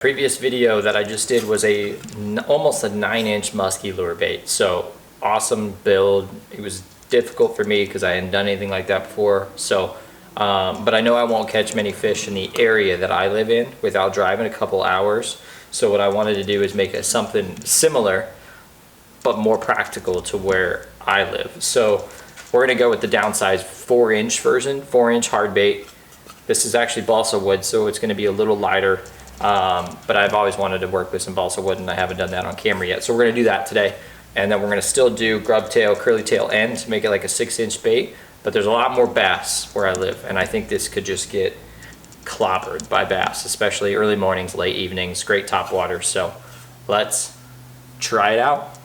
Previous video that I just did was almost a 9-inch musky lure bait. So awesome build. It was difficult for me because I hadn't done anything like that before. So, but I know I won't catch many fish in the area that I live in without driving a couple hours. So what I wanted to do is make it something similar, but more practical to where I live. So we're gonna go with the downsized 4-inch version, 4-inch hard bait. This is actually balsa wood, so it's gonna be a little lighter. But I've always wanted to work with some balsa wood and I haven't done that on camera yet. So we're gonna do that today. And then we're gonna still do grub tail, curly tail end to make it like a 6-inch bait. But there's a lot more bass where I live. And I think this could just get clobbered by bass, especially early mornings, late evenings, great top water. So let's try it out.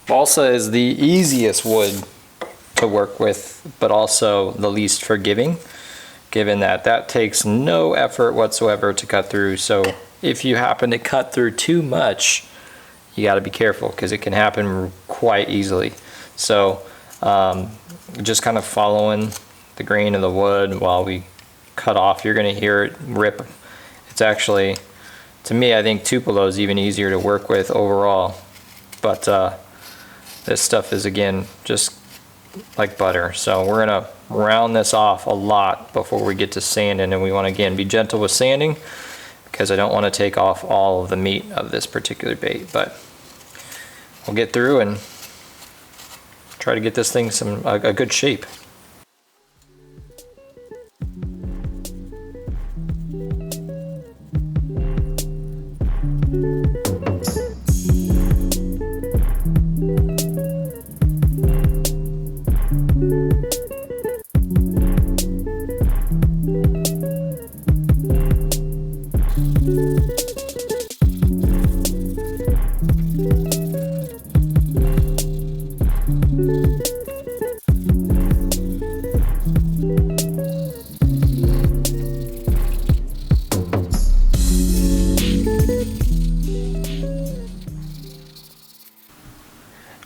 Balsa is the easiest wood to work with, but also the least forgiving, given that that takes no effort whatsoever to cut through. So if you happen to cut through too much, you got to be careful because it can happen quite easily. So just kind of following the grain of the wood while we cut off, you're going to hear it rip. It's actually, to me, I think Tupelo is even easier to work with overall. But this stuff is, again, just like butter. So we're gonna round this off a lot before we get to sanding, and we want to, again, be gentle with sanding because I don't want to take off all of the meat of this particular bait. But we'll get through and try to get this thing a good shape.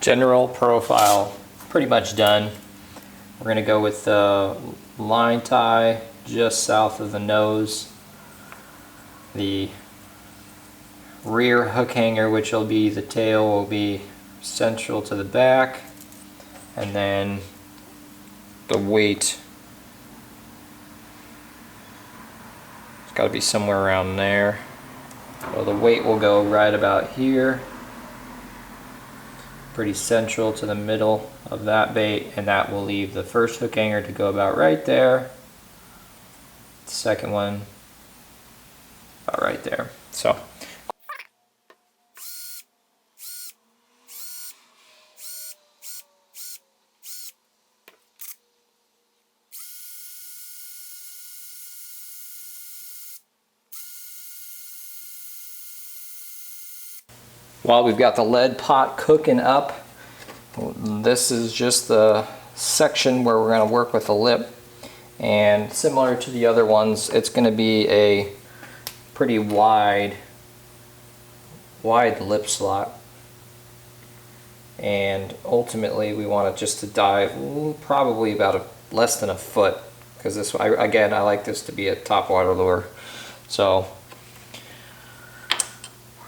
General profile pretty much done. We're going to go with the line tie just south of the nose, the rear hook hanger, which will be the tail, will be central to the back, and then the weight, it's got to be somewhere around there. So the weight will go right about here, pretty central to the middle of that bait, and that will leave the first hook hanger to go about right there. The second one about right there. So while we've got the lead pot cooking up, this is just the section where we're going to work with the lip. And similar to the other ones, it's going to be a pretty wide lip slot. And ultimately we want it just to dive probably about less than a foot, because this, again, I like this to be a topwater lure. So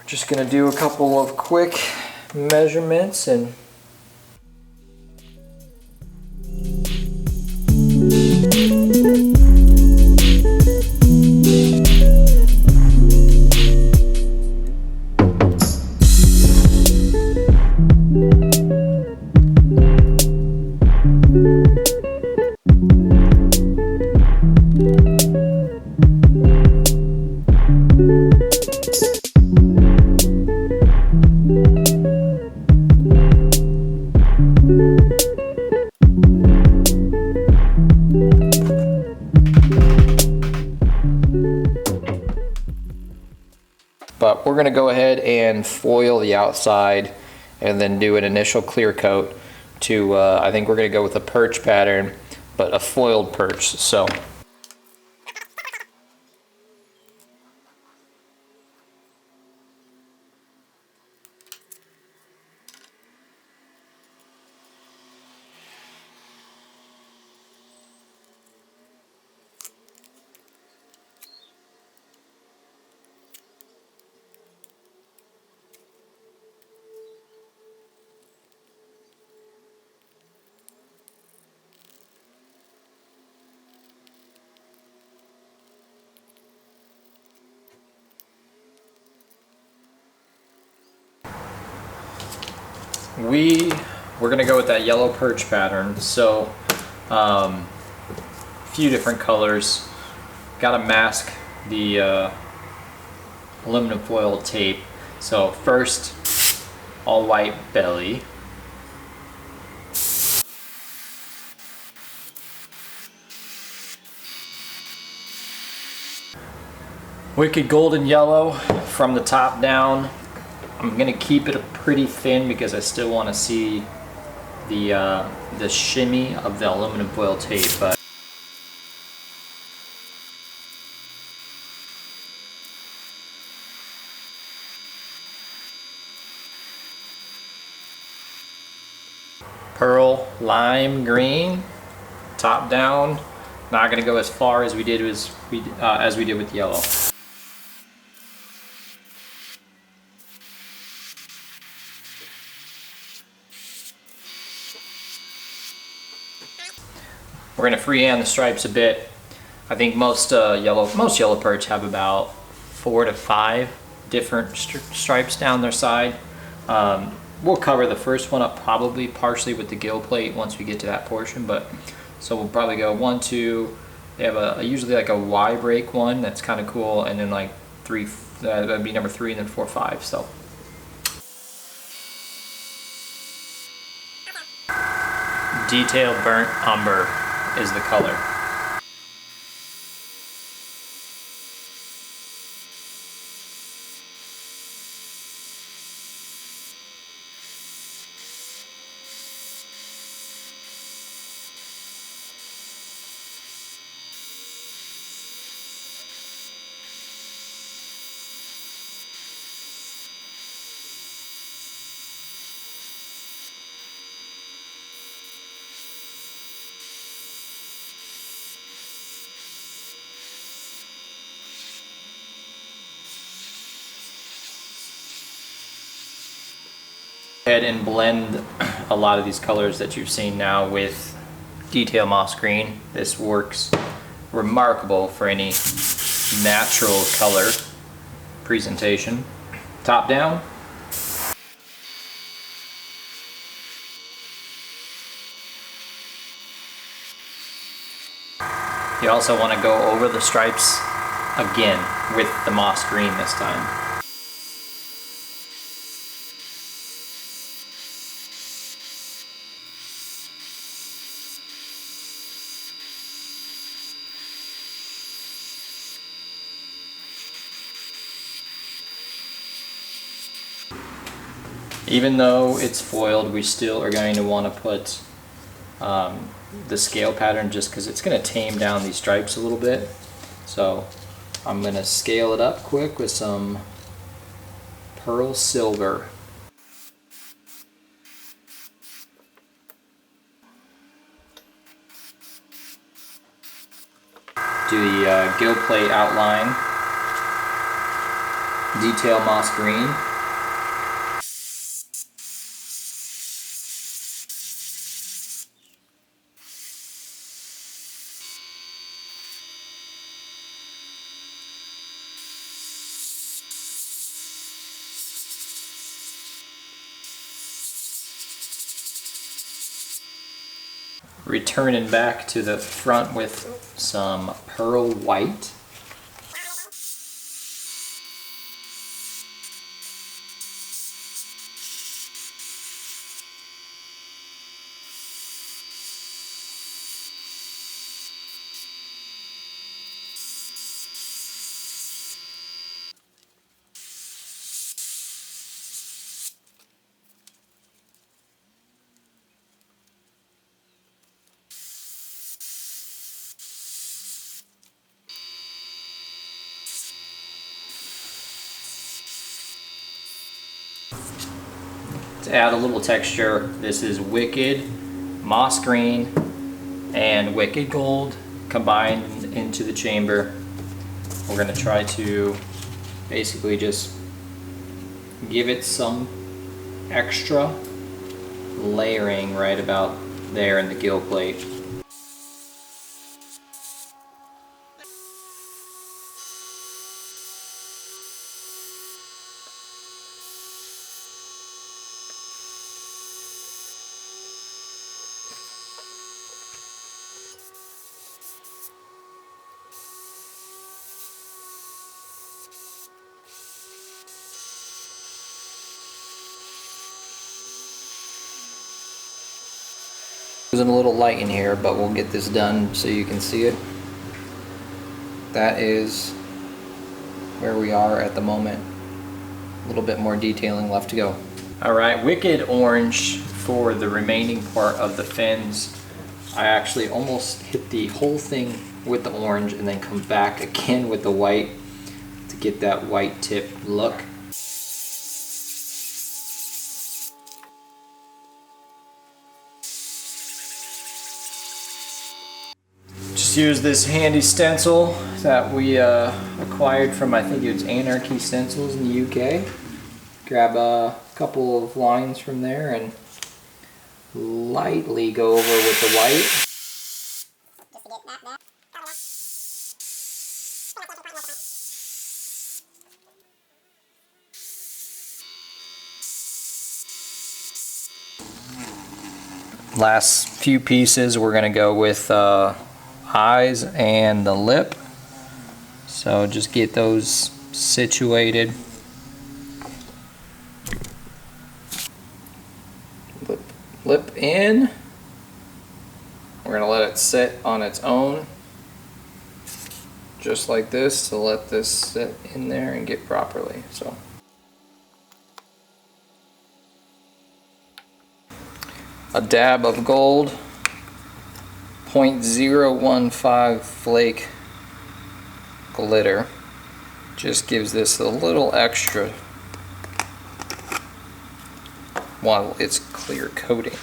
just gonna do a couple of quick measurements and But we're gonna go ahead and foil the outside and then do an initial clear coat to, I think we're gonna go with a perch pattern, but a foiled perch. So we're gonna go with that yellow perch pattern. So a few different colors. Gotta mask the aluminum foil tape. So first, all white belly. Wicked golden yellow from the top down. I'm gonna keep it pretty thin because I still want to see the shimmy of the aluminum foil tape. But pearl lime green, top down. Not gonna go as far as we did with yellow. We're gonna freehand the stripes a bit. I think most yellow perch have about 4 to 5 different stripes down their side. We'll cover the first one up probably partially with the gill plate once we get to that portion, but so we'll probably go 1, 2. They have usually like a Y break one that's kind of cool, and then like 3, that'd be number 3, and then 4, 5. So detailed burnt umber is the color. Ahead and blend a lot of these colors that you've seen now with detail moss green. This works remarkable for any natural color presentation. Top down. You also want to go over the stripes again with the moss green this time. Even though it's foiled, we still are going to want to put the scale pattern just because it's going to tame down these stripes a little bit. So I'm going to scale it up quick with some pearl silver. Do the gill plate outline, detail moss green. Returning back to the front with some pearl white. To add a little texture, this is Wicked, Moss Green, and Wicked Gold combined into the chamber. We're gonna try to basically just give it some extra layering right about there in the gill plate. It's a little light in here, but we'll get this done so you can see it. That is where we are at the moment. A little bit more detailing left to go. Alright, Wicked Orange for the remaining part of the fins. I actually almost hit the whole thing with the orange and then come back again with the white to get that white tip look. Just use this handy stencil that we acquired from, I think it was Anarchy Stencils in the UK. Grab a couple of lines from there and lightly go over with the white. Last few pieces we're going to go with eyes and the lip. So just get those situated. Lip in. We're going to let it sit on its own. Just like this, to let this sit in there and get properly. So. A dab of gold, 0.015 flake glitter, just gives this a little extra while it's clear coating.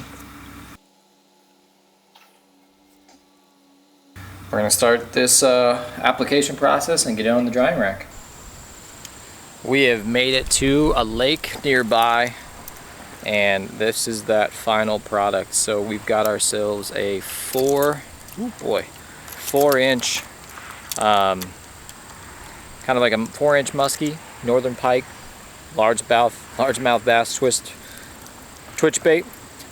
We're going to start this application process and get it on the drying rack. We have made it to a lake nearby, and this is that final product. So we've got ourselves a 4-inch kind of like a 4-inch musky, northern pike, largemouth bass twitch bait.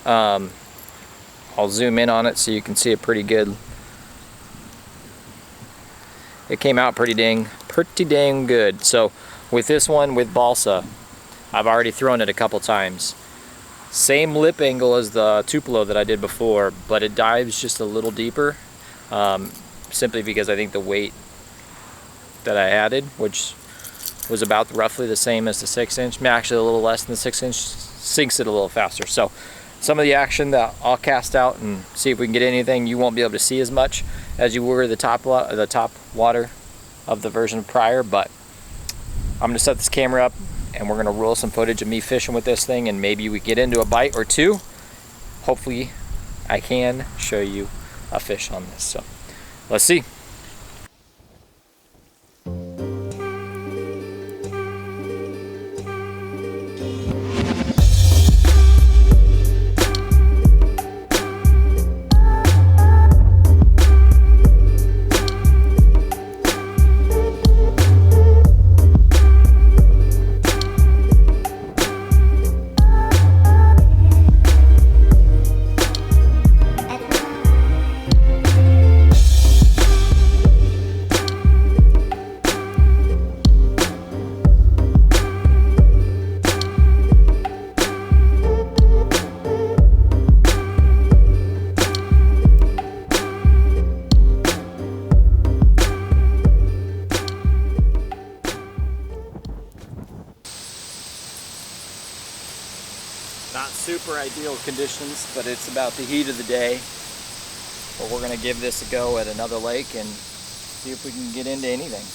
I'll zoom in on it so you can see it pretty good. It came out pretty dang good. So with this one, with balsa, I've already thrown it a couple times. Same lip angle as the Tupelo that I did before, but it dives just a little deeper, simply because I think the weight that I added, which was about roughly the same as the 6-inch, actually a little less than the 6-inch, sinks it a little faster. So some of the action that I'll cast out and see if we can get anything, you won't be able to see as much as you were the top water of the version prior, but I'm gonna set this camera up and we're gonna roll some footage of me fishing with this thing, and maybe we get into a bite or two. Hopefully I can show you a fish on this, so let's see. Not super ideal conditions, but it's about the heat of the day. But we're gonna give this a go at another lake and see if we can get into anything.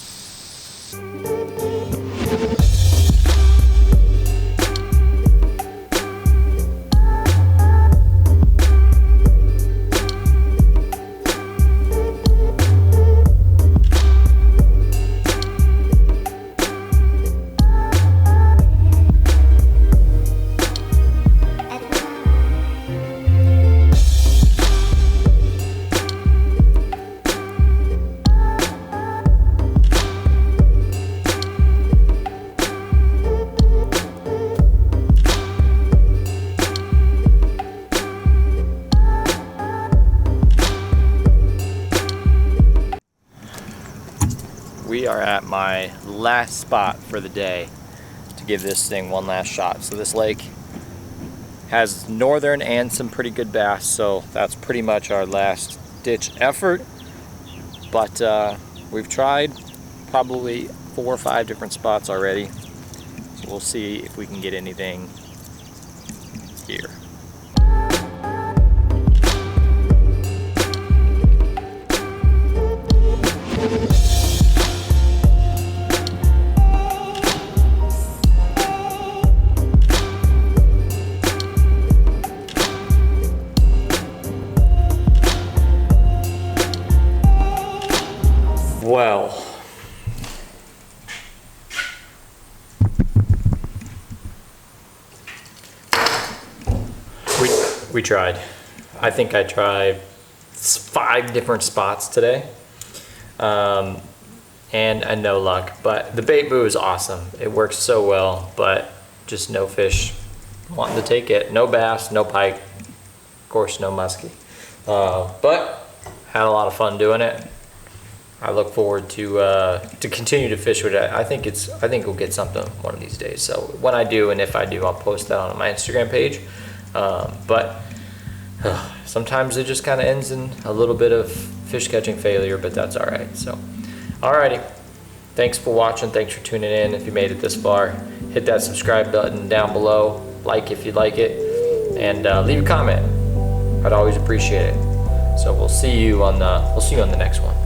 we are at my last spot for the day to give this thing one last shot. So this lake has northern and some pretty good bass, so that's pretty much our last ditch effort. But we've tried probably 4 or 5 different spots already, so we'll see if we can get anything here. Well, we tried. I think I tried 5 different spots today, and no luck. But the bait boo is awesome. It works so well, but just no fish wanting to take it. No bass, no pike, of course no muskie. But had a lot of fun doing it. I look forward to continue to fish with it. I think we'll get something one of these days. So when I do, and if I do, I'll post that on my Instagram page. But sometimes it just kind of ends in a little bit of fish catching failure, but that's all right. So, alrighty. Thanks for watching. Thanks for tuning in. If you made it this far, hit that subscribe button down below. Like if you like it, and leave a comment. I'd always appreciate it. So we'll see you on the next one.